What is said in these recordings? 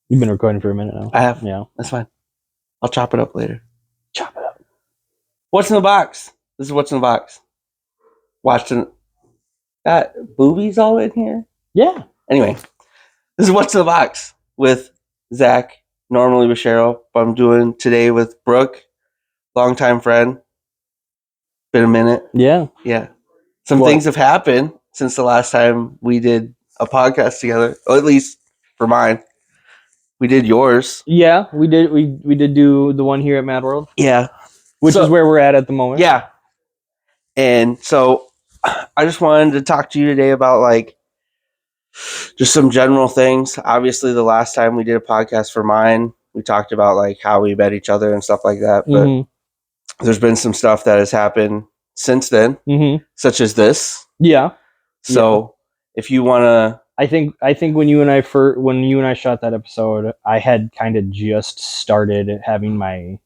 You've been recording for a minute now. I have. Yeah. That's fine. I'll chop it up later. Chop it up. What's in the box? This is what's in the box. Watching. Got boobies all in here? Yeah. Anyway, this is what's in the box with Zach, normally with Cheryl, but I'm doing today with Brooke, longtime friend. Been a minute. Yeah. Yeah. Some things have happened since the last time we did a podcast together, or at least for mine. We did yours. Yeah, we did. We did do the one here at Mad World. Yeah. Which is where we're at the moment. Yeah. And so I just wanted to talk to you today about like just some general things. Obviously, the last time we did a podcast for mine, we talked about like how we met each other and stuff like that. But there's been some stuff that has happened since then, such as this. Yeah. So if you want to, I think when you and I shot that episode, I had kind of just started having. I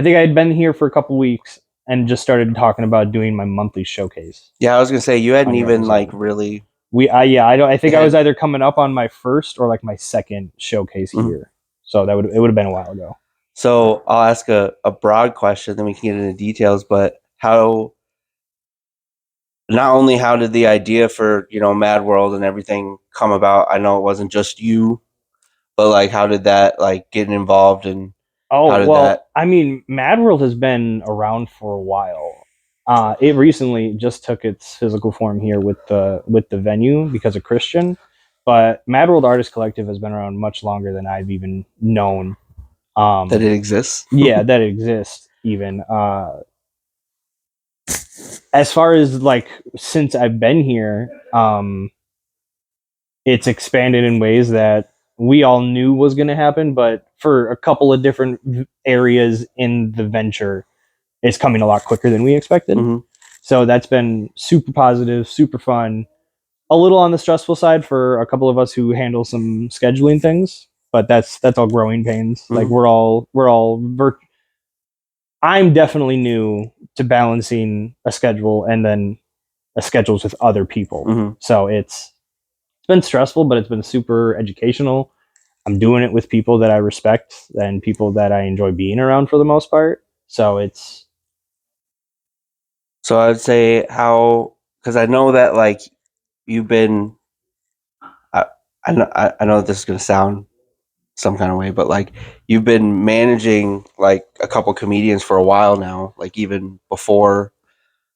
think I had been here for a couple weeks and just started talking about doing my monthly showcase. Yeah, I was gonna say you hadn't even like really. I think I was either coming up on my first or like my second showcase here. So it would have been a while ago. So I'll ask a broad question, then we can get into details. But not only how did the idea for Mad World and everything come about? I know it wasn't just you, but like how did that like get involved and I mean, Mad World has been around for a while. It recently just took its physical form here with the venue because of Christian, but Mad World Artist Collective has been around much longer than I've even known. That it exists. Yeah, that it exists even. As far as like since I've been here, it's expanded in ways that we all knew was going to happen, but for a couple of different areas in the venture, it's coming a lot quicker than we expected. So that's been super positive, super fun. A little on the stressful side for a couple of us who handle some scheduling things, but that's all growing pains. Like I'm definitely new to balancing a schedule and then a schedules with other people. So it's been stressful, but it's been super educational. I'm doing it with people that I respect and people that I enjoy being around for the most part. So I'd say because I know that like you've been, I know this is going to sound some kind of way, but like you've been managing like a couple comedians for a while now, like even before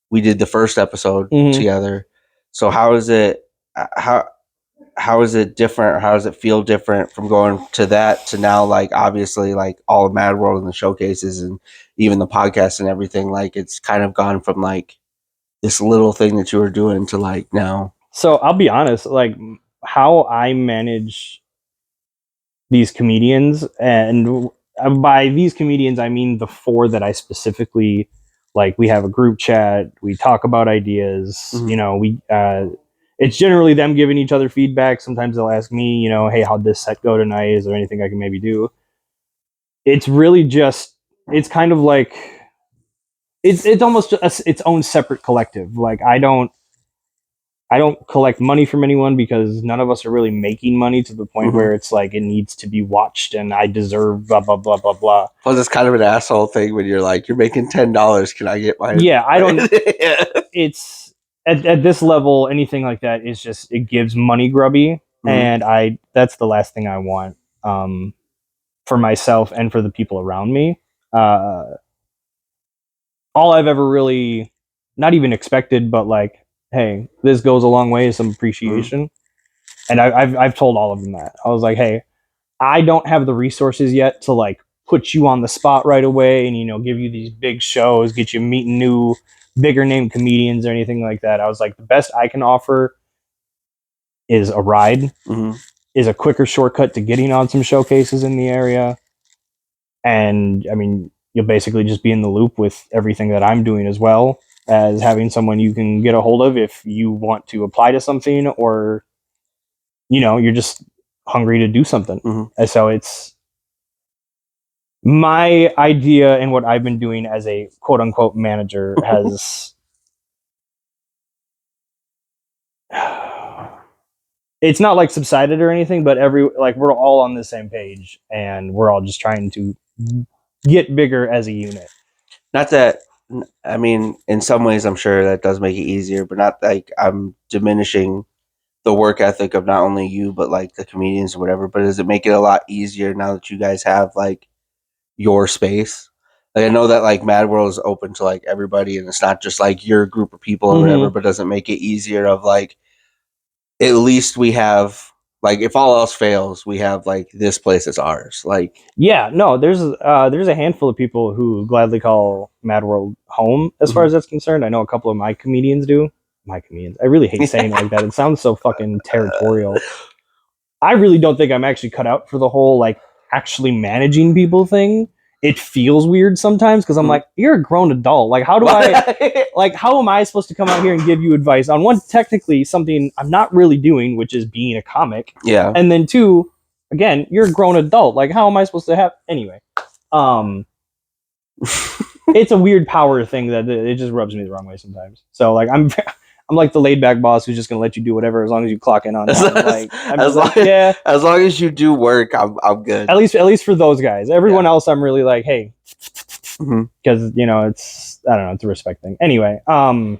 we did the first episode together. So how is it different, or how does it feel different from going to that to now, like obviously like all of Mad World and the showcases and even the podcast and everything, like it's kind of gone from like this little thing that you were doing to like now? So I'll be honest, like how I manage these comedians, and by these comedians I mean the four that I specifically like. We have a group chat, we talk about ideas, it's generally them giving each other feedback. Sometimes they'll ask me, hey, how'd this set go tonight, is there anything I can maybe do? It's really just, it's kind of like it's almost its own separate collective. Like I don't collect money from anyone because none of us are really making money to the point where it's like it needs to be watched and I deserve blah blah blah blah blah. Well, it's kind of an asshole thing when you're like, you're making $10, can I get my? Yeah, I don't. It's at this level, anything like that is just, it gives money grubby, and that's the last thing I want for myself and for the people around me. All I've ever really, not even expected, but like, hey, this goes a long way, is some appreciation. And I've told all of them that. I was like, hey, I don't have the resources yet to like put you on the spot right away and give you these big shows, get you meeting new bigger name comedians or anything like that. I was like, the best I can offer is a ride, is a quicker shortcut to getting on some showcases in the area. And I mean, you'll basically just be in the loop with everything that I'm doing, as well as having someone you can get a hold of if you want to apply to something, or you're just hungry to do something. And so it's my idea, and what I've been doing as a quote unquote manager has it's not like subsided or anything, but we're all on the same page and we're all just trying to get bigger as a unit. Not that, I mean, in some ways, I'm sure that does make it easier, but not like I'm diminishing the work ethic of not only you, but like the comedians or whatever. But does it make it a lot easier now that you guys have like your space? Like I know that like Mad World is open to like everybody, and it's not just like your group of people or whatever. But does it make it easier of like at least we have like if all else fails, we have like this place is ours. Like Yeah, no, there's a handful of people who gladly call Mad World home as far as that's concerned. I know a couple of my comedians do. My comedians. I really hate saying it like that. It sounds so fucking territorial. I really don't think I'm actually cut out for the whole like actually managing people thing. It feels weird sometimes because I'm like, you're a grown adult. Like, how do I like how am I supposed to come out here and give you advice on one technically something I'm not really doing, which is being a comic. yeah. And then two, again, you're a grown adult. Like, how am I supposed to have anyway? It's a weird power thing that it just rubs me the wrong way sometimes. So like I'm like the laid back boss who's just gonna let you do whatever as long as you clock in on time. Like as long as you do work, I'm good. At least for those guys. Everyone else, I'm really like, hey, because you know it's I don't know, it's a respect thing. Anyway, God,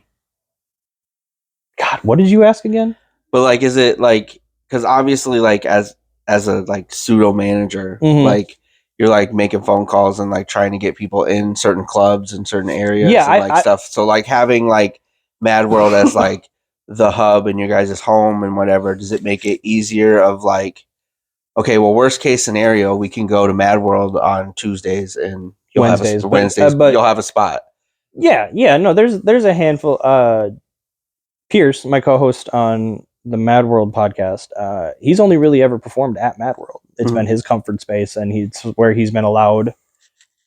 what did you ask again? But like, is it like because obviously like as a like pseudo manager, like you're like making phone calls and like trying to get people in certain clubs and certain areas and like stuff. So like having like Mad World as like the hub and your guys' home and whatever, does it make it easier of like, okay, well, worst case scenario, we can go to Mad World on Tuesdays and you'll Wednesdays, have Wednesdays, but you'll have a spot. Yeah, no, there's a handful. Pierce, my co-host on the Mad World podcast, he's only really ever performed at Mad World. It's been his comfort space, and it's where he's been allowed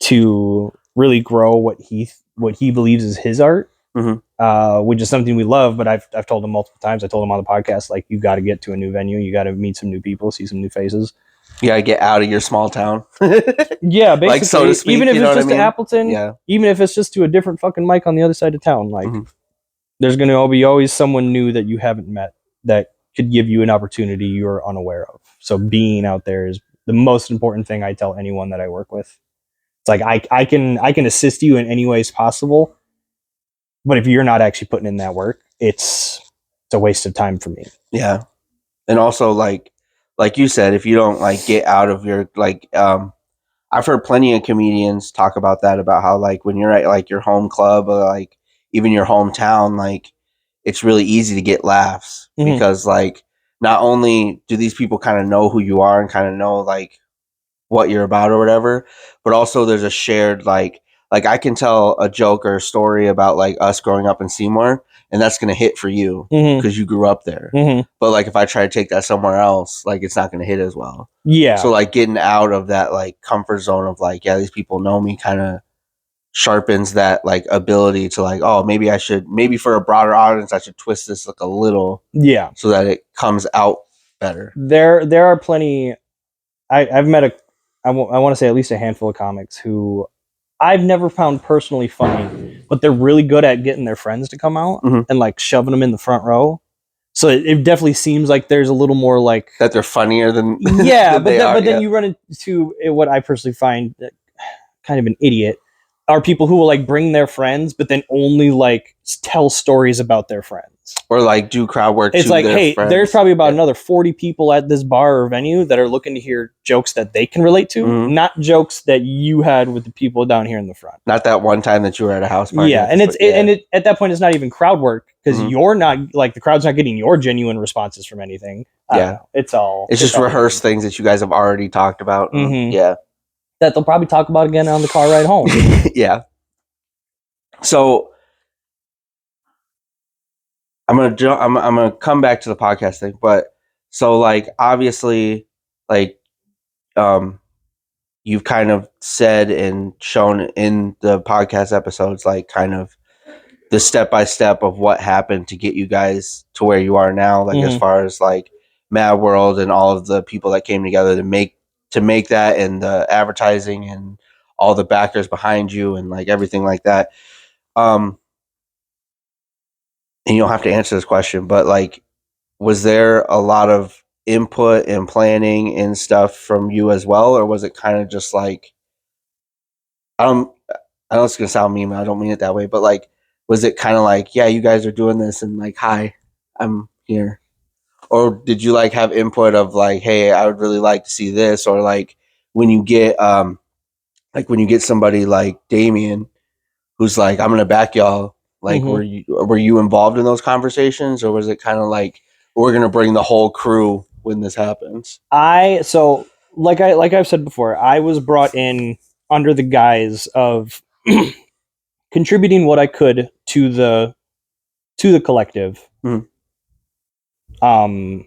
to really grow what he believes is his art, which is something we love. But I've told him multiple times. I told him on the podcast, like, you got to get to a new venue, you got to meet some new people, see some new faces. You gotta get out of your small town. Yeah, basically, like, so to speak, even if it's just to Appleton, even if it's just to a different fucking mic on the other side of town, like. There's going to be always someone new that you haven't met that could give you an opportunity you're unaware of. So being out there is the most important thing I tell anyone that I work with. It's like I can assist you in any ways possible, but if you're not actually putting in that work, it's a waste of time for me. Yeah, and also like you said, if you don't like get out of your like, I've heard plenty of comedians talk about that, about how like when you're at like your home club or like even your hometown, like it's really easy to get laughs because like not only do these people kind of know who you are and kind of know like what you're about or whatever, but also there's a shared like I can tell a joke or a story about like us growing up in Seymour, and that's gonna hit for you because you grew up there. But like if I try to take that somewhere else, like it's not gonna hit as well. Yeah. So like getting out of that like comfort zone of like, yeah, these people know me, kind of sharpens that like ability to like, oh, maybe for a broader audience I should twist this like a little, so that it comes out better. There are plenty. I've met I want to say at least a handful of comics who I've never found personally funny, but they're really good at getting their friends to come out and like shoving them in the front row. So it definitely seems like there's a little more like that they're funnier than than but then you run into what I personally find kind of an idiot are people who will like bring their friends, but then only like tell stories about their friends. Or like do crowd work. It's like, hey, there's probably about another 40 people at this bar or venue that are looking to hear jokes that they can relate to, not jokes that you had with the people down here in the front. Not that one time that you were at a house party. Yeah, and at that point, it's not even crowd work because you're not like the crowd's not getting your genuine responses from anything. It's just rehearsed things that you guys have already talked about. Yeah, that they'll probably talk about again on the car ride home. Yeah. So I'm gonna come back to the podcast thing, but so like obviously like you've kind of said and shown in the podcast episodes like kind of the step by step of what happened to get you guys to where you are now, like as far as like Mad World and all of the people that came together to make that, and the advertising and all the backers behind you and like everything like that. And you don't have to answer this question, but like was there a lot of input and planning and stuff from you as well, or was it kind of just like, um, I know it's gonna sound mean, I don't mean it that way, but like, was it kind of like, yeah, you guys are doing this, and like, hi, I'm here, or did you like have input of like, hey, I would really like to see this, or when you get like when you get somebody like Damien who's like, I'm gonna back y'all. Like, were you involved in those conversations, or was it kind of like we're gonna bring the whole crew when this happens? So like I've said before, I was brought in under the guise of contributing what I could to the collective. Mhm. Um,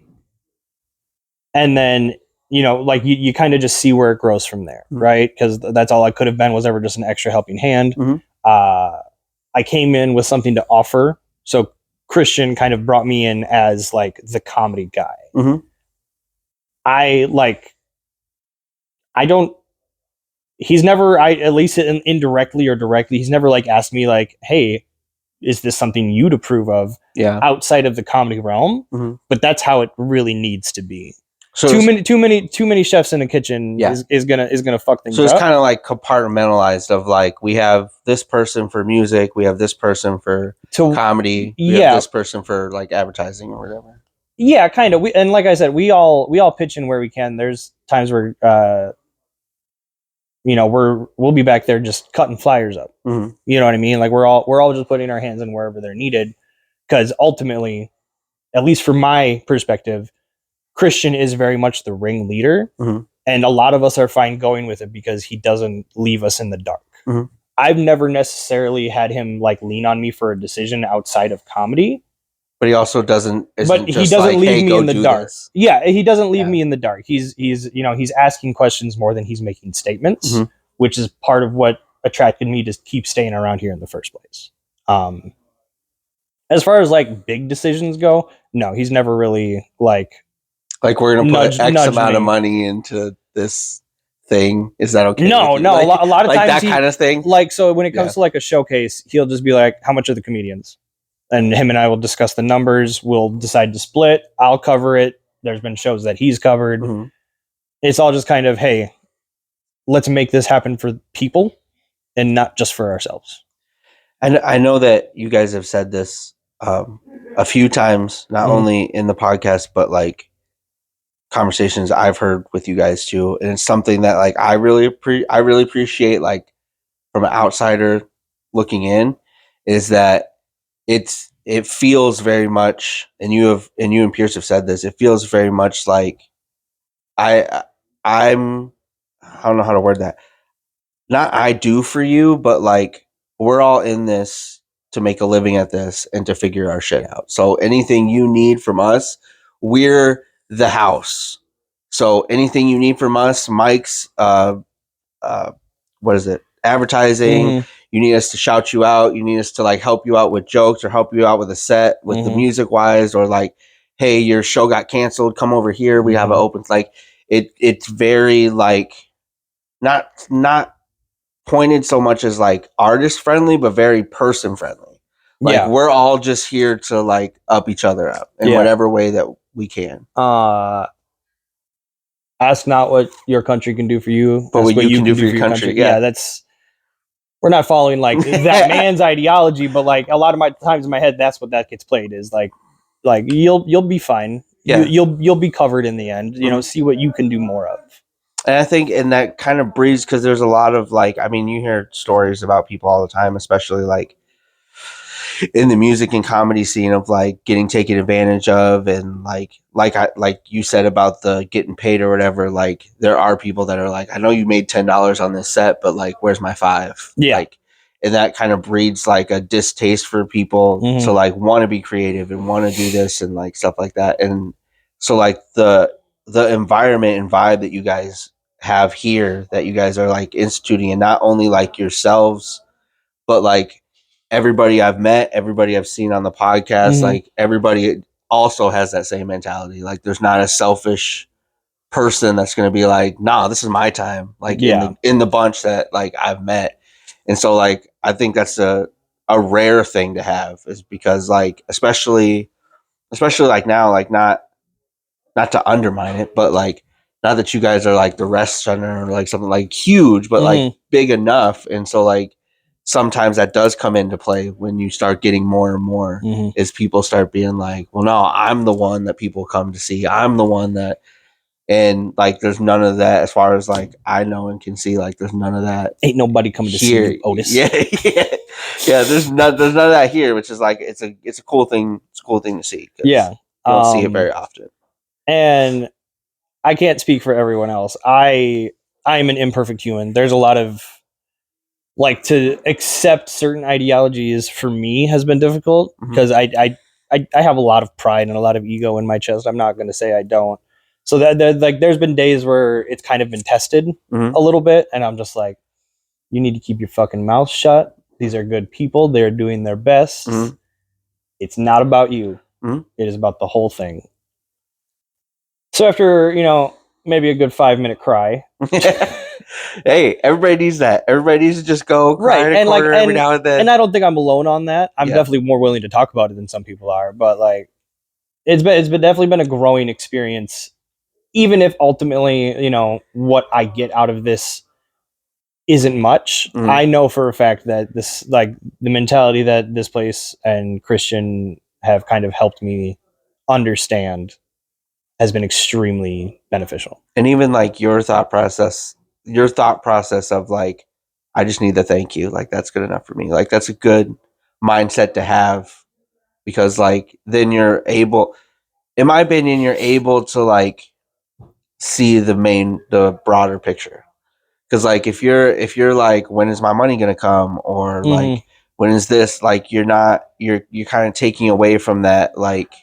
and then like you kind of just see where it grows from there, Mhm. right? Because that's all I could have been, was ever just an extra helping hand. Mhm. I came in with something to offer, so Christian kind of brought me in as like the comedy guy. Mhm. I like I don't he's never, I at least indirectly or directly, he's never like asked me like, hey, is this something you'd approve of Yeah. outside of the comedy realm? Mhm. But that's how it really needs to be. So Too many chefs in the kitchen Yeah. is gonna fuck things so it's up. kind of like compartmentalized of like, we have this person for music, we have this person for comedy, we have this person for like advertising or whatever. Yeah, kind of. And like I said, we all pitch in where we can. There's times where we'll be back there just cutting flyers up. Mhm. You know what I mean? Like we're all just putting our hands in wherever they're needed, because ultimately, at least from my perspective, Christian is very much the ringleader, Mhm. and a lot of us are fine going with it because he doesn't leave us in the dark. Mhm. I've never necessarily had him like lean on me for a decision outside of comedy, But he also doesn't but isn't he just doesn't like, leave hey, me go in the do dark. this. Yeah, he doesn't leave Yeah. me in the dark. He's asking questions more than he's making statements, Mhm. which is part of what attracted me to keep staying around here in the first place. As far as like big decisions go, no, he's never really like we're gonna put X nudged amount of me. money into this thing. Is that okay? No, with you? no. A lot of like times that kind of thing. like, so when it comes Yeah. to like a showcase, he'll just be like, "How much are the comedians?" And him and I will discuss the numbers. We'll decide to split. I'll cover it. There's been shows that he's covered. Mhm. It's all just kind of, hey, let's make this happen for people and not just for ourselves. And I know that you guys have said this a few times, not only in the podcast, but like conversations I've heard with you guys too. And it's something that like I really appreciate, like from an outsider looking in, is that it feels very much, and you and Pierce have said this, it feels very much like I I'm I don't know how to word that. Not I do for you, but like we're all in this to make a living at this and to figure our shit out. So anything you need from us, we're the house. So anything you need from us, Mike's uh what is it? Advertising, you need us to shout you out, you need us to like help you out with jokes or help you out with a set with the music wise, or like, hey, your show got canceled, come over here, we have an open, like it's very like not pointed so much as like artist friendly, but very person friendly. Like we're all just here to like up each other up in whatever way that we can. Ask not what your country can do for you, But ask what you can do for your country. Yeah. Yeah, that's, we're not following like that man's ideology, but like a lot of my times in my head, that's what that gets played is like you'll be fine. Yeah. You'll be covered in the end. See what you can do more of. And I think, and that kind of breeds, because there's a lot of like, I mean, you hear stories about people all the time, especially like in the music and comedy scene, of like getting taken advantage of, and like you said about the getting paid or whatever. Like there are people that are like, I know you made $10 on this set, but like, where's my $5? Yeah. Like, and that kind of breeds like a distaste for people to like want to be creative and want to do this and like stuff like that. And so like the environment and vibe that you guys have here, that you guys are like instituting, and not only like yourselves, but like everybody I've met, everybody I've seen on the podcast, like everybody also has that same mentality. Like there's not a selfish person that's going to be like, nah, this is my time. Like in the bunch that like I've met. And so like, I think that's a rare thing to have, is because like, especially especially like now, like not to undermine it, but like not that you guys are like the rest center or like something like huge, but like big enough. And so like sometimes that does come into play when you start getting more and more is people start being like, well, no, I'm the one that people come to see. I'm the one that, and like there's none of that as far as like I know and can see, like there's none of that. Ain't nobody coming to see you, Otis. Yeah. There's none of that here, which is like it's a cool thing. It's a cool thing to see. Yeah. You don't see it very often. And I can't speak for everyone else. I'm an imperfect human. There's a lot of like to accept certain ideologies for me has been difficult because I have a lot of pride and a lot of ego in my chest. I'm not going to say I don't. So that like there's been days where it's kind of been tested a little bit, and I'm just like, you need to keep your fucking mouth shut. These are good people. They're doing their best. It's not about you. It is about the whole thing. So after, maybe a good 5-minute cry. Hey, everybody needs that. Everybody needs to just go cry in a corner every now and then. And I don't think I'm alone on that. I'm definitely more willing to talk about it than some people are. But like, it's been definitely been a growing experience. Even if ultimately, what I get out of this isn't much, I know for a fact that this, like, the mentality that this place and Christian have kind of helped me understand has been extremely beneficial. And even like your thought process of like, I just need to thank you. Like that's good enough for me. Like that's a good mindset to have, because like then you're able, in my opinion, you're able to like see the broader picture. Because like if you're like, when is my money gonna come, or like when is this, like you're kind of taking away from that, like,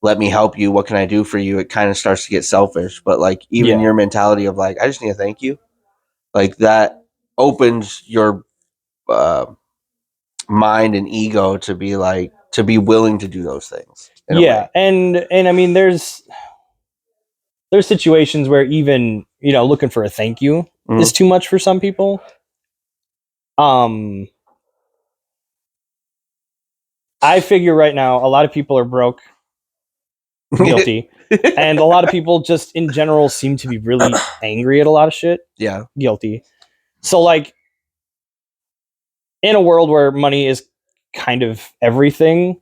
let me help you, what can I do for you, it kind of starts to get selfish. But like even your mentality of like, I just need to thank you, like that opens your mind and ego to be like, to be willing to do those things. And I mean there's situations where even looking for a thank you is too much for some people. I figure right now a lot of people are broke, guilty, and a lot of people just in general seem to be really angry at a lot of shit. Yeah, guilty. So like in a world where money is kind of everything,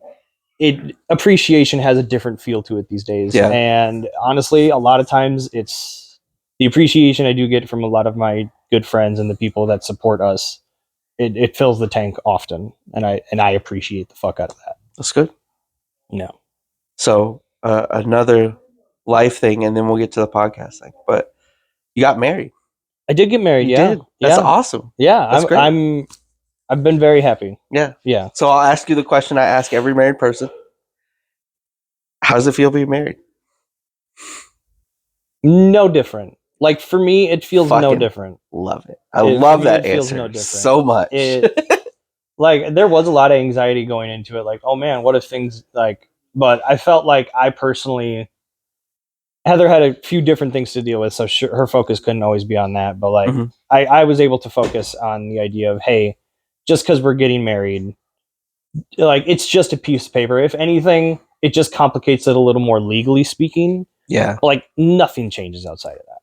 appreciation has a different feel to it these days. Yeah. And honestly, a lot of times it's the appreciation I do get from a lot of my good friends and the people that support us. It fills the tank often, and I appreciate the fuck out of that. That's good. No. So another life thing, and then we'll get to the podcast thing. But you got married. I did get married. You did. That's awesome. Yeah, that's great. I've been very happy. Yeah. So I'll ask you the question I ask every married person: how does it feel being married? No different. Like for me, it feels no different. Love it. I love that answer so much. Like there was a lot of anxiety going into it. Like, oh man, what if things like? But I felt like I personally, Heather had a few different things to deal with, so her focus couldn't always be on that. But like, I was able to focus on the idea of, hey, just because we're getting married, like it's just a piece of paper. If anything, it just complicates it a little more legally speaking. Yeah. But like nothing changes outside of that.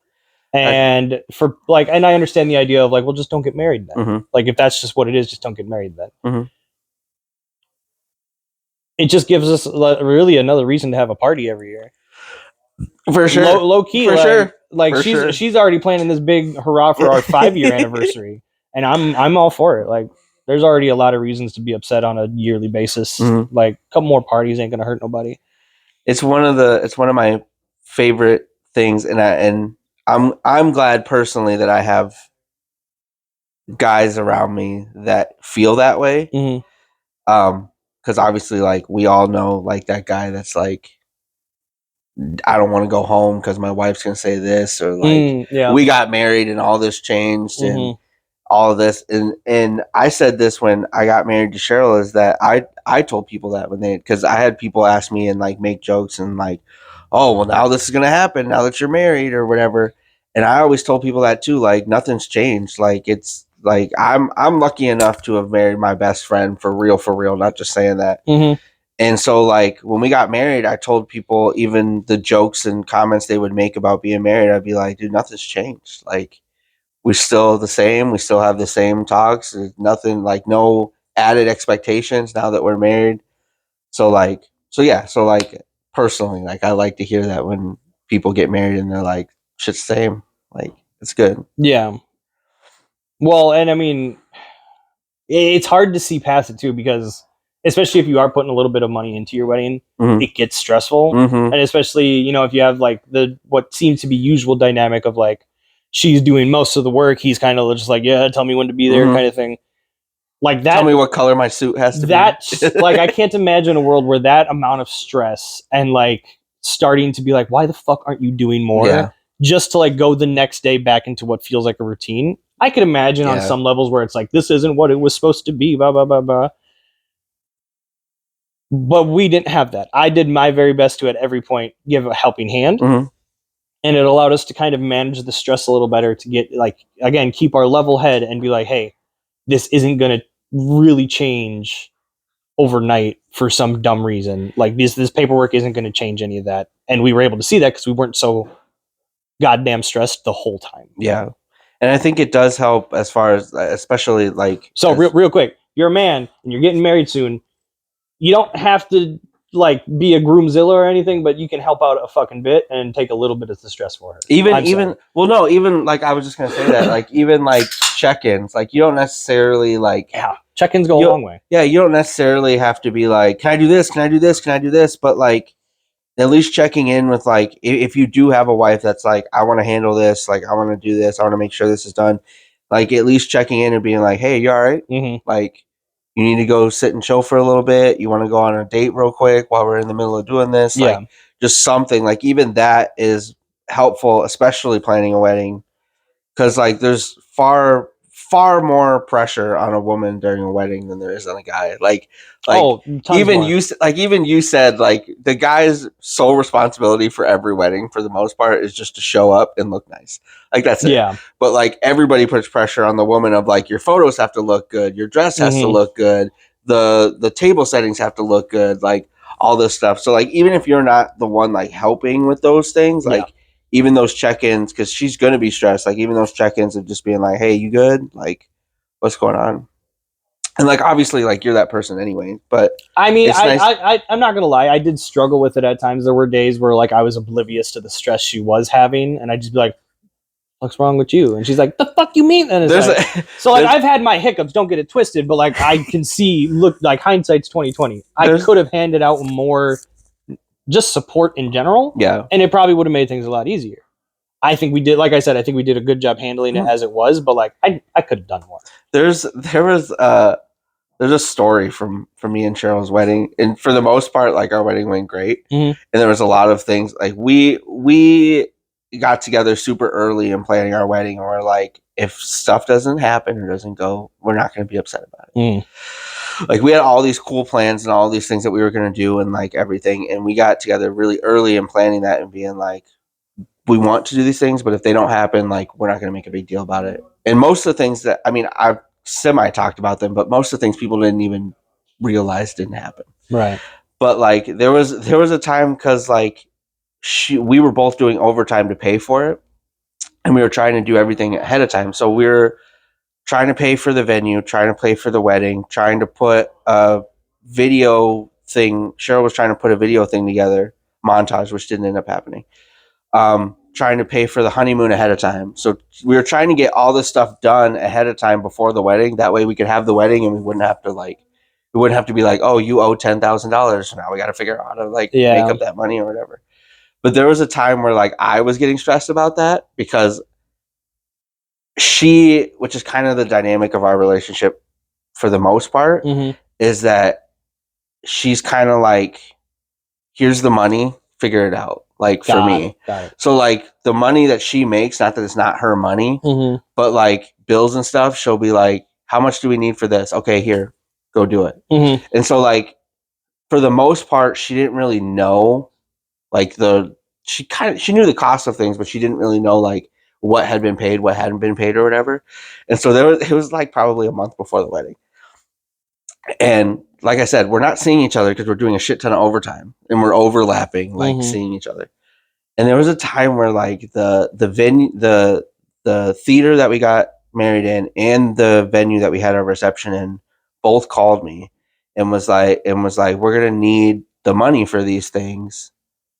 And and I understand the idea of like, well, just don't get married then. Like if that's just what it is, just don't get married then. It just gives us really another reason to have a party every year. For sure. Low key. For sure. Like she's already planning this big hurrah for our 5-year anniversary. And I'm all for it. Like there's already a lot of reasons to be upset on a yearly basis. Like a couple more parties ain't gonna hurt nobody. It's one of my favorite things, and I'm glad personally that I have guys around me that feel that way. Because obviously, like we all know, like that guy that's like, I don't want to go home because my wife's gonna say this, or like we got married and all this changed and all of this. And I said this when I got married to Cheryl, is that I told people that because I had people ask me and like make jokes and like, oh well, now this is gonna happen now that you're married or whatever. And I always told people that too, like nothing's changed. Like it's like I'm lucky enough to have married my best friend for real, not just saying that. And so, like, when we got married, I told people, even the jokes and comments they would make about being married, I'd be like, dude, nothing's changed. Like, we're still the same. We still have the same talks. There's nothing, like, no added expectations now that we're married. So, like, personally, like, I like to hear that when people get married and they're like, shit's the same. Like, it's good. Yeah. Well, and I mean, it's hard to see past it too, because especially if you are putting a little bit of money into your wedding, Mhm. it gets stressful. Mhm. And especially, you know, if you have like the what seems to be usual dynamic of like she's doing most of the work, he's kind of just like, yeah, tell me when to be there, Mhm. kind of thing. Like Tell that, me what color my suit has to be. that's like I can't imagine a world where that amount of stress and like starting to be like, why the fuck aren't you doing more? Yeah. Just to like go the next day back into what feels like a routine. I could imagine on Yeah. some levels where it's like, this isn't what it was supposed to be, blah blah blah blah. But we didn't have that. I did my very best to at every point give a helping hand. Mhm. And it allowed us to kind of manage the stress a little better, to get like, again, keep our level head and be like, hey, this isn't going to really change overnight for some dumb reason. Like this paperwork isn't going to change any of that. And we were able to see that because we weren't so goddamn stressed the whole time. Yeah. And I think it does help as far as, especially like, So as, real quick, you're a man and you're getting married soon. You don't have to like be a groomzilla or anything, but you can help out a fucking bit and take a little bit of the stress for her. even well, no, even like, I was just gonna say that, like, even like check-ins, like, you don't necessarily like, yeah, check-ins go a long way. Yeah, you don't necessarily have to be like, can I do this? Can I do this? Can I do this? But like, at least checking in with, like, if you do have a wife that's like, I want to handle this, like, I want to do this, I want to make sure this is done, like, at least checking in and being like, hey, you all right? Mm-hmm. Like, you need to go sit and chill for a little bit, you want to go on a date real quick while we're in the middle of doing this, Yeah. like, just something, like, even that is helpful, especially planning a wedding, because like, there's far more pressure on a woman during a wedding than there is on a guy. Like Oh, tons even more. you said, like, the guy's sole responsibility for every wedding, for the most part, is just to show up and look nice. Like, that's it. Yeah. But like, everybody puts pressure on the woman of like, your photos have to look good, your dress has to Mhm. look good, the table settings have to look good, like, all this stuff. So like, even if you're not the one like helping with those things, Yeah. like, even those check-ins, because she's going to be stressed, like, even those check-ins of just being like, hey, you good? Like, what's going on? And like, obviously, like, you're that person anyway, but I mean, it's nice. I'm not gonna lie. I did struggle with it at times. There were days where like I was oblivious to the stress she was having, and I just be like, "What's wrong with you?" And she's like, "The fuck you mean?" And it's There's like, a, so like there's- I've had my hiccups. Don't get it twisted, but like I can see, look, like hindsight's 2020. I There's- could have handed out more, just support in general, yeah, and it probably would have made things a lot easier. I think we did, like I said, I think we did a good job handling it as it was, but like I could have done more. there was there's a story from me and Cheryl's wedding, and for the most part, like, our wedding went great, Mhm. and there was a lot of things, like, we got together super early in planning our wedding, and we're like, if stuff doesn't happen or doesn't go, we're not going to be upset about it. Mm. Like, we had all these cool plans and all these things that we were going to do and like everything, and we got together really early in planning that and being like, we want to do these things, but if they don't happen, like, we're not going to make a big deal about it. And most of the things that, I mean, I've semi talked about them, but most of the things people didn't even realize didn't happen. Right. But like, there was a time, because like, we were both doing overtime to pay for it, and we were trying to do everything ahead of time. So we were trying to pay for the venue, trying to pay for the wedding, trying to put a video thing. Cheryl was trying to put a video thing together, montage, which didn't end up happening. Trying to pay for the honeymoon ahead of time. So we were trying to get all this stuff done ahead of time before the wedding. That way we could have the wedding and we wouldn't have to be like, oh, you owe $10,000. So now we got to figure out how to like make up that money or whatever. But there was a time where like I was getting stressed about that, because which is kind of the dynamic of our relationship for the most part, is that she's kind of like, here's the money, figure it out. Like, for me. Got it. So like, the money that she makes, not that it's not her money, but like bills and stuff, she'll be like, how much do we need for this? Okay, here, go do it. And so like, for the most part, she didn't really know like she knew the cost of things, but she didn't really know like what had been paid, what hadn't been paid, or whatever. And so it was like probably a month before the wedding. And like I said, we're not seeing each other because we're doing a shit ton of overtime and we're overlapping, like seeing each other. And there was a time where like the venue, the theater that we got married in and the venue that we had our reception in both called me and was like we're gonna need the money for these things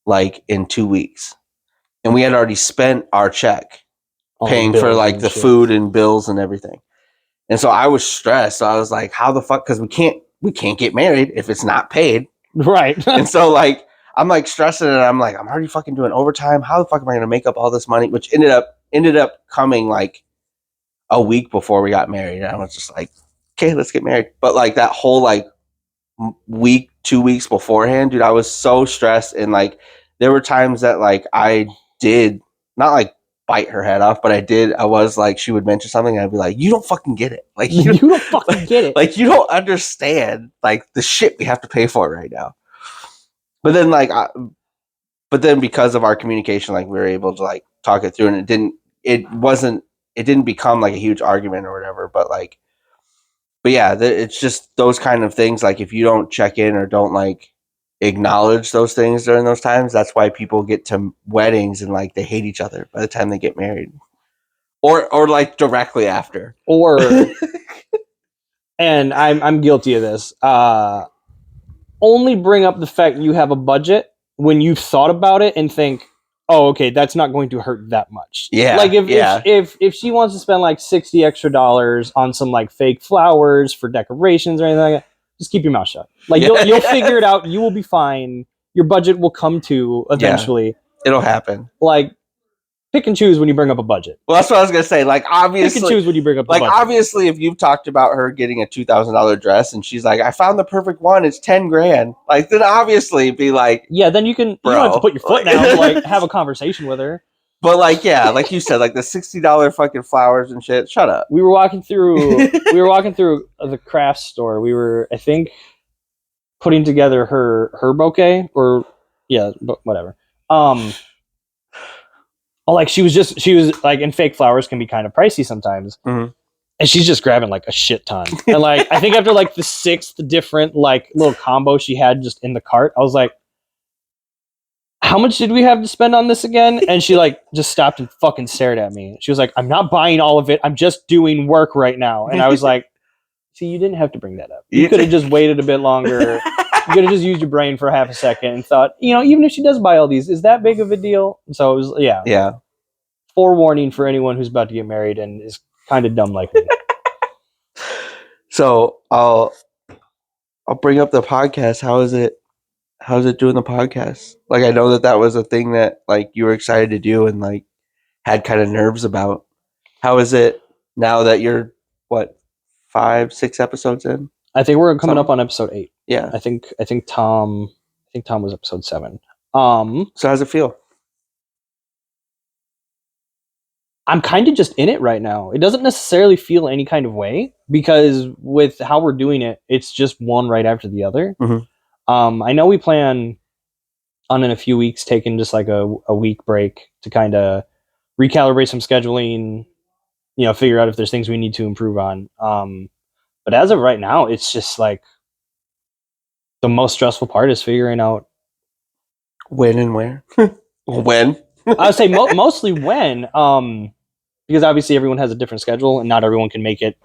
like in 2 weeks. And we had already spent our check paying for like the food and bills and everything. And so I was stressed. So I was like, how the fuck? Because we can't get married if it's not paid. Right. And so like I'm like stressing and I'm like, I'm already fucking doing overtime. How the fuck am I gonna make up all this money? Which ended up coming like a week before we got married. And I was just like, okay, let's get married. But like that whole like week, 2 weeks beforehand, dude, I was so stressed. And like there were times that like I did not like bite her head off, but I was like, she would mention something and I'd be like, you don't fucking get it. Like you don't fucking get it. Like you don't understand like the shit we have to pay for right now. But then like because of our communication, like we were able to like talk it through and it didn't become like a huge argument or whatever. But yeah, it's just those kind of things. Like if you don't check in or don't like acknowledge those things during those times, that's why people get to weddings and like they hate each other by the time they get married, or like directly after. And I'm guilty of this. Only bring up the fact you have a budget when you've thought about it and think, oh, okay, that's not going to hurt that much. Yeah. Like if she wants to spend like $60 extra on some like fake flowers for decorations or anything like that, just keep your mouth shut. Like you'll figure it out. You will be fine. Your budget will come to eventually. Yeah, it'll happen. Like pick and choose when you bring up a budget. Well, that's what I was gonna say. Like obviously, pick and choose when you bring up. Like obviously, if you've talked about her getting a $2,000 dress and she's like, "I found the perfect one. It's $10,000." Like then obviously be like, yeah. Then you can. Bro, you don't have to put your foot down. And, like have a conversation with her. But like yeah, like you said, like the $60 fucking flowers and shit. Shut up. We were walking through. The craft store. We were, I think, putting together her bouquet or whatever. Like she was like, and fake flowers can be kind of pricey sometimes. Mm-hmm. And she's just grabbing like a shit ton. And like, I think after like the 6th different like little combo she had just in the cart, I was like, how much did we have to spend on this again? And she like just stopped and fucking stared at me. She was like, I'm not buying all of it. I'm just doing work right now. And I was like, see, you didn't have to bring that up. You could have just waited a bit longer. You could have just used your brain for half a second and thought, even if she does buy all these, is that big of a deal? So it was, yeah. Yeah. Forewarning for anyone who's about to get married and is kind of dumb like me. So I'll bring up the podcast. How's it doing the podcast? Like I know that was a thing that like you were excited to do and like had kind of nerves about. How is it now that you're what 5-6 episodes in? I think we're coming up on episode 8. Yeah. I think Tom was episode 7. So how's it feel? I'm kind of just in it right now. It doesn't necessarily feel any kind of way because with how we're doing it, it's just one right after the other. Mm-hmm. I know we plan on in a few weeks taking just like a week break to kind of recalibrate some scheduling, figure out if there's things we need to improve on. But as of right now, it's just like the most stressful part is figuring out when and where. When? I would say mostly when, because obviously everyone has a different schedule and not everyone can make it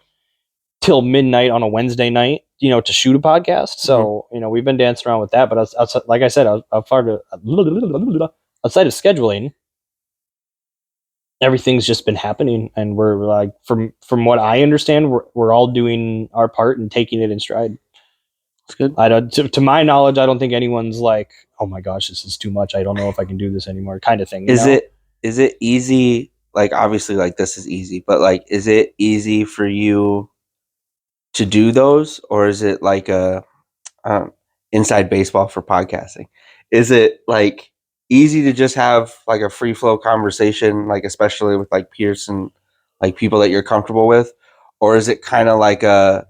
till midnight on a Wednesday night, to shoot a podcast. So, we've been dancing around with that, but outside, like I said, outside of scheduling, everything's just been happening. And we're like, from what I understand, we're all doing our part and taking it in stride. It's good. I don't, to my knowledge, I don't think anyone's like, oh my gosh, this is too much. I don't know if I can do this anymore kind of thing. Is it easy? Like, obviously like this is easy, but like, is it easy for you to do those, or is it like a inside baseball for podcasting? Is it like easy to just have like a free flow conversation, like especially with like peers and like people that you're comfortable with, or is it kind of like a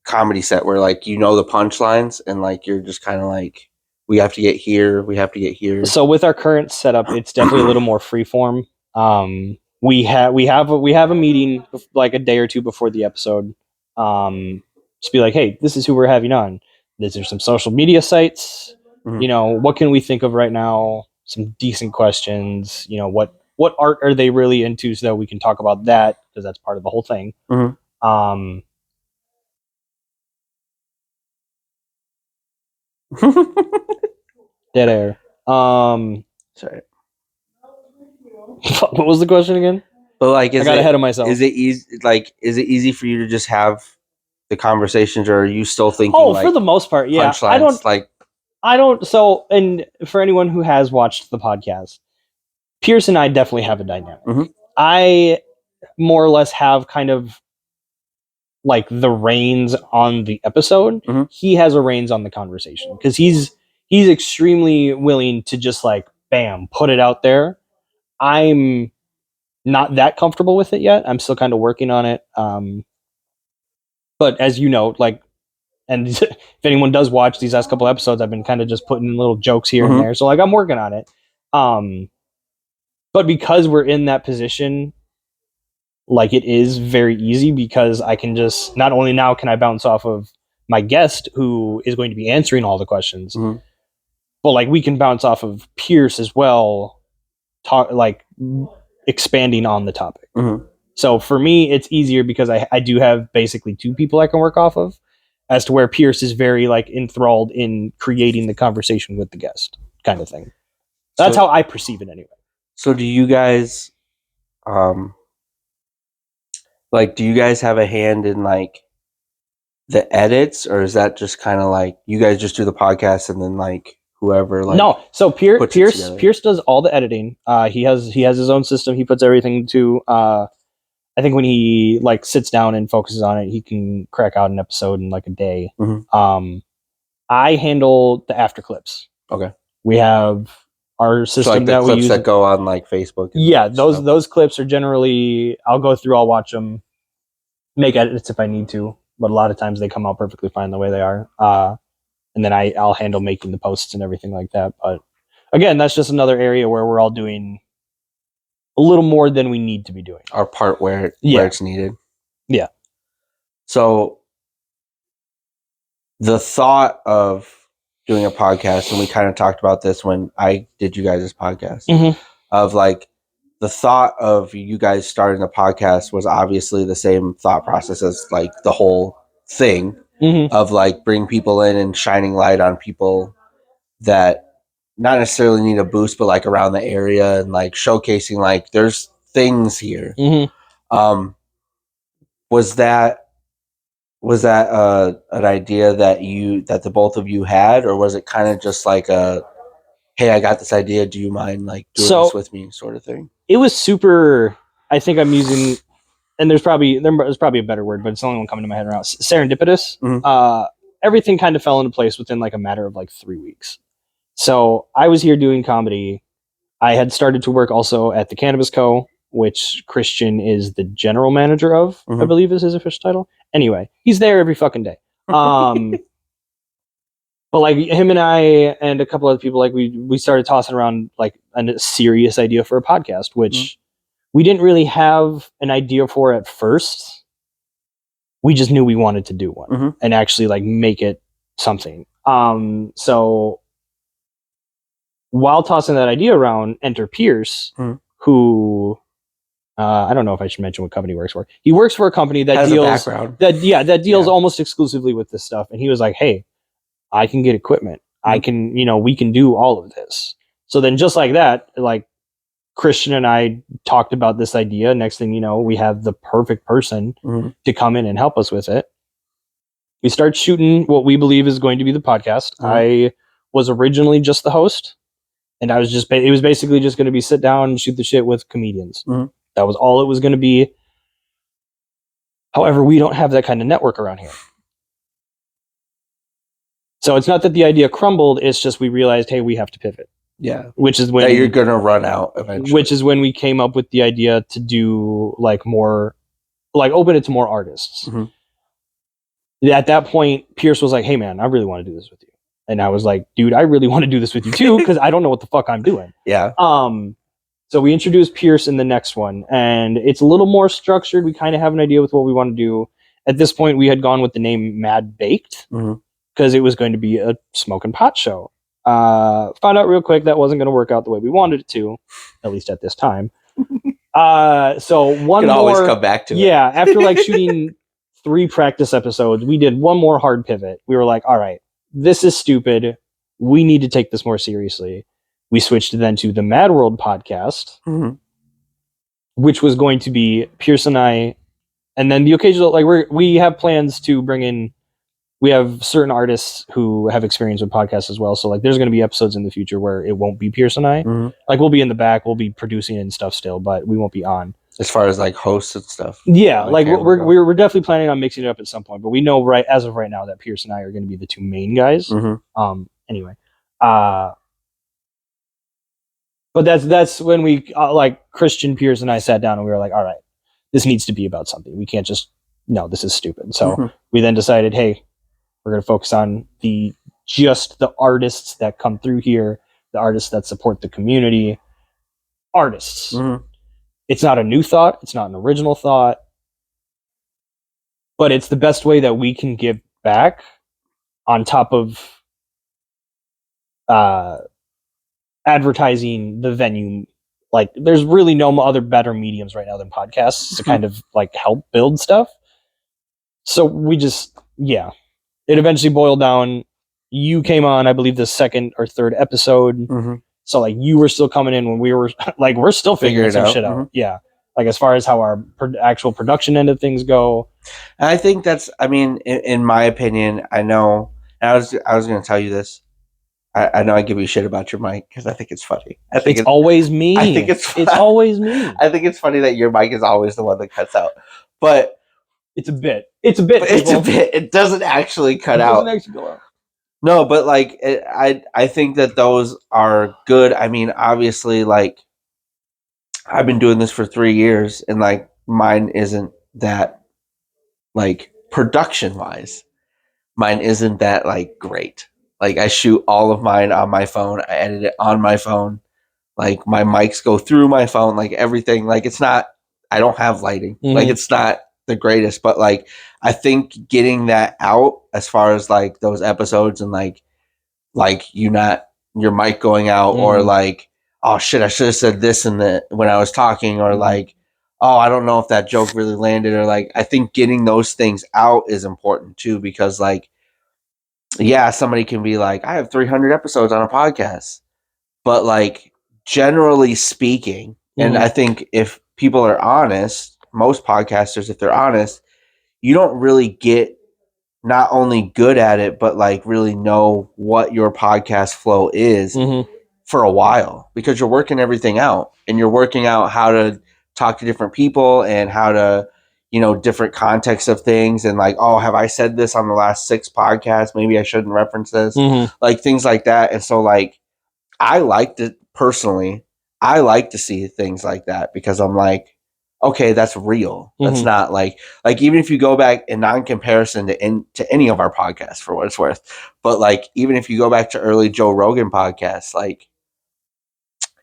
comedy set where like the punchlines and like you're just kind of like we have to get here. So with our current setup, it's definitely a little more freeform. We have a meeting like a day or two before the episode Just be like, hey, this is who we're having on. These are some social media sites. What can we think of right now? Some decent questions. What art are they really into, so that we can talk about that, because that's part of the whole thing. Dead air. Sorry. What was the question again? But like, I got ahead of myself. Is it easy? Like, is it easy for you to just have the conversations, or are you still thinking? Oh, for the most part, yeah. I don't. So, and for anyone who has watched the podcast, Pierce and I definitely have a dynamic. I more or less have kind of like the reins on the episode. He has a reins on the conversation, because he's extremely willing to just like bam, put it out there. I'm not that comfortable with it yet. I'm still kind of working on it. But as you know, like, and if anyone does watch these last couple episodes, I've been kind of just putting in little jokes here and there. So like, I'm working on it. But because we're in that position, like, it is very easy, because I can just, not only now can I bounce off of my guest who is going to be answering all the questions, but like, we can bounce off of Pierce as well, like expanding on the topic. So for me, it's easier because I do have basically two people I can work off of, as to where Pierce is very like enthralled in creating the conversation with the guest kind of thing. That's how I perceive it anyway. So do you guys, like, do you guys have a hand in like the edits, or is that just kind of like you guys just do the podcast and then like whoever like? No, so Pierce does all the editing. He has his own system. He puts everything to. I think when he like sits down and focuses on it, he can crack out an episode in like a day. I handle the after clips. Okay. We have our system, so like that we use that go on like Facebook. Yeah, those clips are generally, I'll go through, I'll watch them, make edits if I need to, but a lot of times they come out perfectly fine the way they are. And then I'll handle making the posts and everything like that. But again, that's just another area where we're all doing a little more than we need to be doing. Our part where it's needed. Yeah. So the thought of doing a podcast, and we kind of talked about this when I did you guys' podcast, of like the thought of you guys starting a podcast was obviously the same thought process as like the whole thing of like bring people in and shining light on people that not necessarily need a boost, but like around the area, and like showcasing like there's things here. Was that an idea that the both of you had, or was it kind of just like a, hey, I got this idea, do you mind like doing this with me sort of thing? It was super, I think I'm using, and there's probably a better word, but it's the only one coming to my head right now, serendipitous. Everything kind of fell into place within like a matter of like 3 weeks. So I was here doing comedy. I had started to work also at the Cannabis Co., which Christian is the general manager of, I believe is his official title. Anyway, he's there every fucking day. But like him and I and a couple other people, like we started tossing around like a serious idea for a podcast, which we didn't really have an idea for at first. We just knew we wanted to do one and actually like make it something. So while tossing that idea around, enter Pierce, who I don't know if I should mention what company he works for. He works for a company that deals almost exclusively with this stuff. And he was like, hey, I can get equipment. I can, we can do all of this. So then just like that, like Christian and I talked about this idea. Next thing you know, we have the perfect person to come in and help us with it. We start shooting what we believe is going to be the podcast. I was originally just the host. And it was basically just going to be sit down and shoot the shit with comedians. That was all it was going to be. However, we don't have that kind of network around here. So it's not that the idea crumbled. It's just we realized, hey, we have to pivot. Yeah. Which is when you're going to run out eventually. Which is when we came up with the idea to do like more, like open it to more artists. At that point, Pierce was like, hey, man, I really want to do this with you. And I was like, dude, I really want to do this with you too, because I don't know what the fuck I'm doing. Yeah. So we introduced Pierce in the next one, and it's a little more structured. We kind of have an idea with what we want to do. At this point, we had gone with the name Mad Baked because it was going to be a smoke and pot show. Found out real quick that wasn't going to work out the way we wanted it to, at least at this time. So one Can more, always come back to it. Yeah, after like shooting 3 practice episodes, we did one more hard pivot. We were like, all right, this is stupid. We need to take this more seriously. We switched then to the Mad World podcast, which was going to be Pierce and I, and then the occasional, like we have plans to bring in, we have certain artists who have experience with podcasts as well. So like there's going to be episodes in the future where it won't be Pierce and I. Like we'll be in the back, we'll be producing and stuff still, but we won't be on. As far as like hosts and stuff. Yeah, like we're definitely planning on mixing it up at some point, but we know as of right now that Pierce and I are going to be the 2 main guys. Anyway, but that's when we like Christian, Pierce, and I sat down and we were like, all right, this needs to be about something. We can't just this is stupid. So we then decided, hey, we're going to focus on the artists that come through here, the artists that support the community, artists. It's not a new thought. It's not an original thought, but it's the best way that we can give back on top of advertising the venue. Like there's really no other better mediums right now than podcasts to kind of like help build stuff. So we just, it eventually boiled down. You came on, I believe, the 2nd or 3rd episode. So like you were still coming in when we were like, we're still figuring some shit out. Yeah. Like as far as how our actual production end of things go. And I think that's, I mean, in my opinion, I know, and I was going to tell you this. I know I give you shit about your mic because I think it's funny. I think it's always me. I think it's always me. I think it's funny that your mic is always the one that cuts out. But it's a bit. It's a bit. It doesn't actually cut out. It doesn't actually go out. No, but like I think that those are good. I mean, obviously, like I've been doing this for 3 years, and like mine isn't that like production wise. Mine isn't that like great. Like I shoot all of mine on my phone. I edit it on my phone. Like my mics go through my phone. Like everything. Like it's not. I don't have lighting. Like it's not the greatest. But like I think getting that out as far as like those episodes and like you not your mic going out or like, oh shit, I should have said this when I was talking, or like, oh, I don't know if that joke really landed, or like I think getting those things out is important too, because like, yeah, somebody can be like, I have 300 episodes on a podcast, but like generally speaking, and I think if people are honest, most podcasters, if they're honest, you don't really get not only good at it, but like really know what your podcast flow is for a while, because you're working everything out and you're working out how to talk to different people and how to, different contexts of things. And like, oh, have I said this on the last 6 podcasts? Maybe I shouldn't reference this, like things like that. And so like, I liked it personally. I like to see things like that because I'm like, okay, that's real. That's not like even if you go back in non-comparison to any of our podcasts for what it's worth, but like even if you go back to early Joe Rogan podcasts, like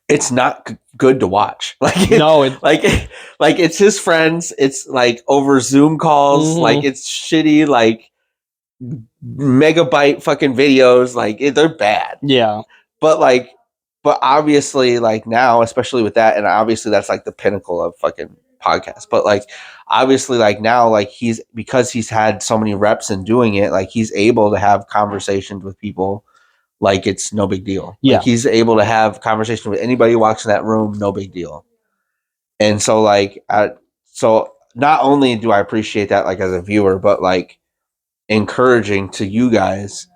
it's not good to watch. Like like it's his friends. It's like over Zoom calls. Like it's shitty. Like megabyte fucking videos. Like they're bad. Yeah, but obviously like now, especially with that, and obviously that's like the pinnacle of fucking podcast, but like obviously like now, like because he's had so many reps in doing it, like he's able to have conversations with people like it's no big deal. Like he's able to have conversation with anybody who walks in that room, no big deal. And so like so not only do I appreciate that like as a viewer, but like encouraging to you guys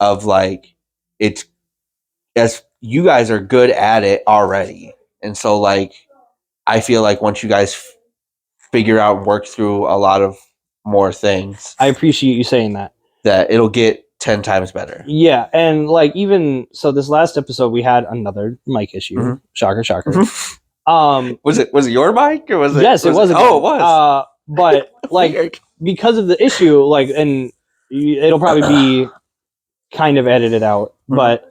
of like it's as you guys are good at it already. And so like I feel like once you guys figure out and work through a lot of more things, I appreciate you saying that it'll get 10 times better. Yeah, and like even so this last episode we had another mic issue. Shocker. Was it your mic or was it? Yes, it was. Oh, it was. But like because of the issue, like, and it'll probably be kind of edited out, but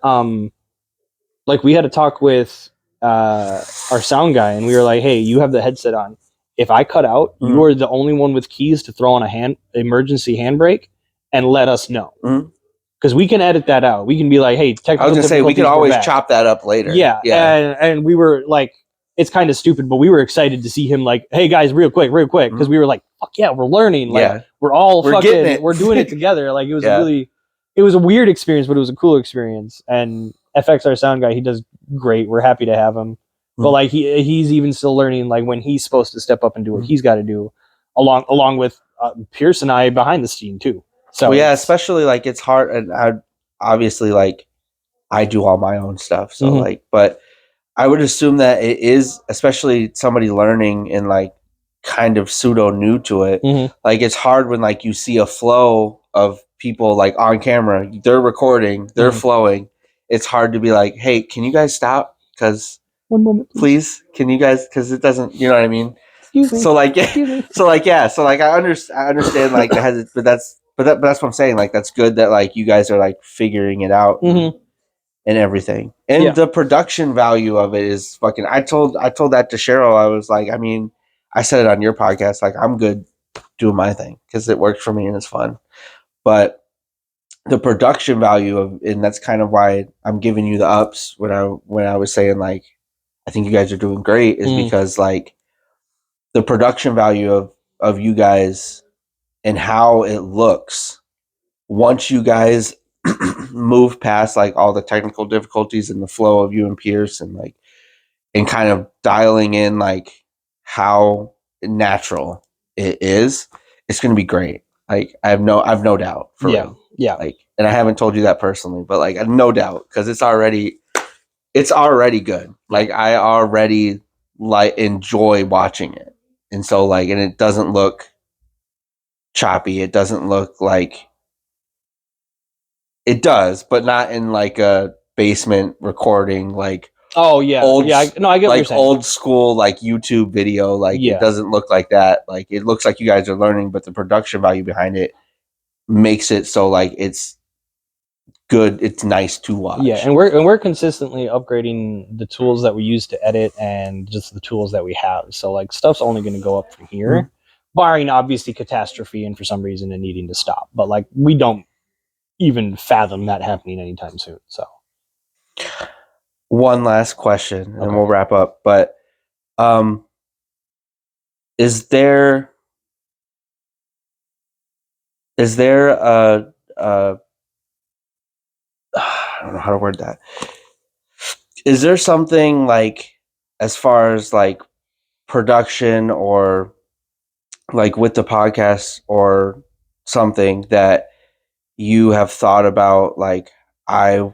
like we had to talk with our sound guy, and we were like, hey, you have the headset on. if I cut out, you are the only one with keys to throw on a emergency handbrake and let us know. Because we can edit that out. We can be like, hey, technical I was gonna say we could always chop that up later. Yeah. And we were like, it's kind of stupid, but we were excited to see him like, hey guys, real quick, because we were like, fuck yeah, we're learning. Like we're all fucking, we're doing it together. Like it was it was a weird experience, but it was a cool experience. And FX, our sound guy, he does great. We're happy to have him. But like he's even still learning like when he's supposed to step up and do what he's got to do, along with Pierce and I behind the scene too. So well, especially like it's hard, and I obviously like I do all my own stuff. So like, but I would assume that it is, especially somebody learning and like kind of pseudo new to it. Like it's hard when like you see a flow of people like on camera, they're recording, they're flowing. It's hard to be like, hey, can you guys stop? Because 1 moment, please. Can you guys? Because it doesn't, you know what I mean? Excuse me. So like, I understand like the hesitation, but that's what I'm saying. Like that's good that like you guys are like figuring it out. And everything, and the production value of it is fucking. I told that to Cheryl. I was like, I mean, I said it on your podcast. Like, I'm good doing my thing because it works for me and it's fun. But the production value of, and that's kind of why I'm giving you the ups when I was saying like, I think you guys are doing great, is because like the production value of you guys and how it looks once you guys move past like all the technical difficulties and the flow of you and Pierce and like and kind of dialing in like how natural it is, it's going to be great. Like I've no doubt for real. Like, and I haven't told you that personally, but like no doubt, because it's already good. Like I already like enjoy watching it, and so like, and it doesn't look choppy. It doesn't look like. It does, but not in like a basement recording, like I get what you're saying. Old school like YouTube video. Like it doesn't look like that. Like it looks like you guys are learning, but the production value behind it makes it so like it's good. It's nice to watch. Yeah, and we're consistently upgrading the tools that we use to edit and just the tools that we have. So like stuff's only going to go up from here, barring obviously catastrophe and for some reason it needing to stop. But like we don't even fathom that happening anytime soon. So one last question and we'll wrap up. But is there a I don't know how to word that. Is there something like as far as like production or like with the podcast or something that you have thought about, like I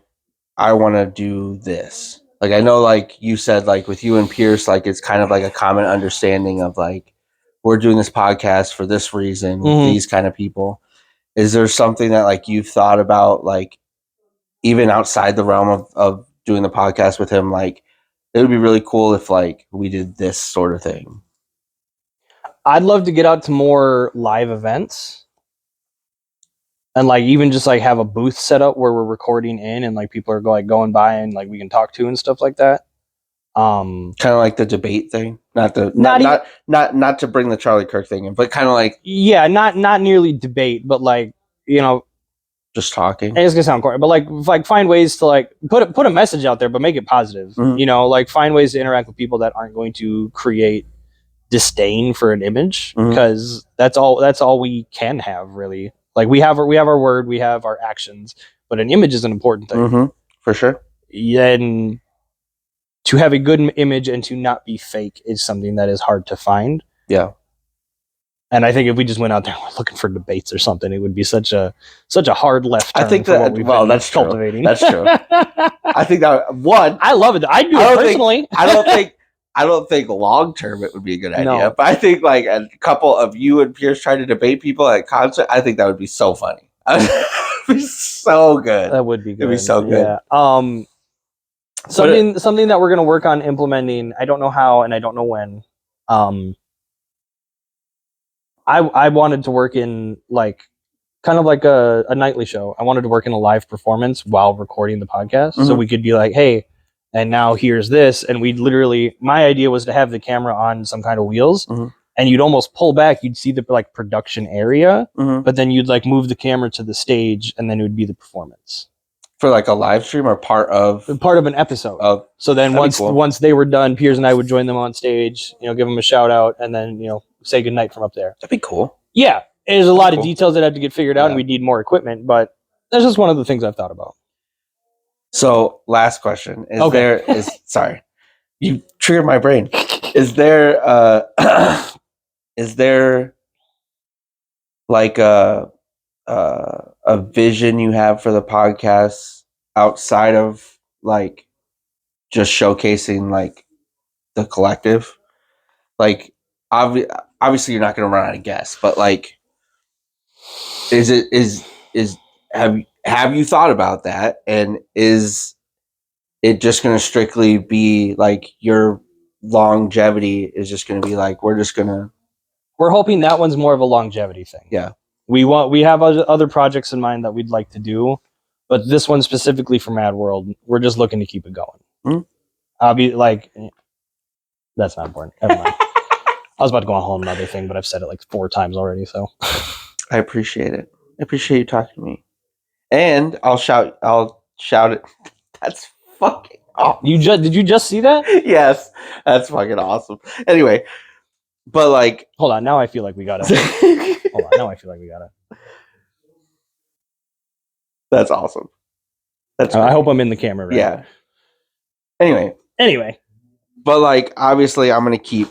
want to do this? Like I know like you said like with you and Pierce, like it's kind of like a common understanding of like we're doing this podcast for this reason with these kind of people. Is there something that like you've thought about, like even outside the realm of doing the podcast with him, like it would be really cool if like we did this sort of thing? I'd love to get out to more live events and like even just like have a booth set up where we're recording in and like people are going by and like we can talk to and stuff like that. Kind of like the debate thing, not to bring the Charlie Kirk thing in, but kind of like not nearly debate, but like, you know, just talking. It's gonna sound corny, but like find ways to like put a message out there, but make it positive. You know, like find ways to interact with people that aren't going to create disdain for an image, because that's all we can have really. Like we have our word, we have our actions, but an image is an important thing. For sure. Yeah, and to have a good image and to not be fake is something that is hard to find. Yeah. And I think if we just went out there and we're looking for debates or something, it would be such a hard left turn. I think that that's cultivating. True. That's true. I think that I love it. I do it personally. I don't think long term it would be a good idea. No. But I think like a couple of you and Pierce trying to debate people at a concert, I think that would be so funny. It would be so good. That would be good. It'd be so good. Yeah. Something that we're gonna work on implementing. I don't know how and I don't know when. I wanted to work in like kind of like a nightly show. I wanted to work in a live performance while recording the podcast. So we could be like, hey, and now here's this. And we'd literally, my idea was to have the camera on some kind of wheels and you'd almost pull back. You'd see the like production area, but then you'd like move the camera to the stage, and then it would be the performance for like a live stream or part of an episode. So then once they were done, Piers and I would join them on stage, give them a shout out, and then say goodnight from up there. That'd be cool. Yeah, there's a lot of details that have to get figured out, and we'd need more equipment, but that's just one of the things I've thought about. So, last question. Sorry. You triggered my brain. Is there like a vision you have for the podcast outside of like just showcasing like the collective? Like obviously you're not going to run out of guests, but like have you thought about that, and is it just going to strictly be like your longevity is just going to be like we're hoping that one's more of a longevity thing. Yeah, we have other projects in mind that we'd like to do, but this one specifically for Mad World, we're just looking to keep it going. I'll be like, that's not important. Never mind. I was about to go on a whole another thing, but I've said it like 4 times already. So I appreciate it. I appreciate you talking to me, and I'll shout it. That's fucking awesome. Did you just see that? Yes, that's fucking awesome. Anyway, but like, hold on. Now I feel like we got it. Hold on. Now I feel like we got it. That's awesome. I hope I'm in the camera right. Yeah. Anyway, but like, obviously, I'm gonna keep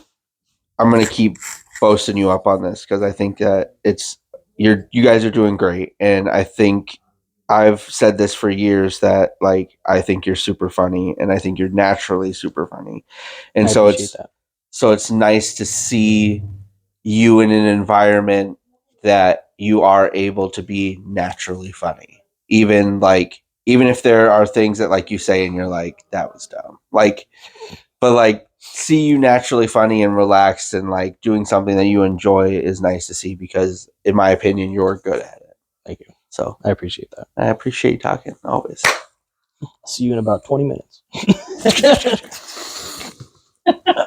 boasting you up on this because I think that you guys are doing great, and I think I've said this for years that like I think you're super funny, and I think you're naturally super funny, and so it's nice to see you in an environment that you are able to be naturally funny, even if there are things that like you say and you're like that was dumb, like, but like see you naturally funny and relaxed and like doing something that you enjoy is nice to see because in my opinion you're good at it. Thank you. So I appreciate that. I appreciate you talking always. See you in about 20 minutes.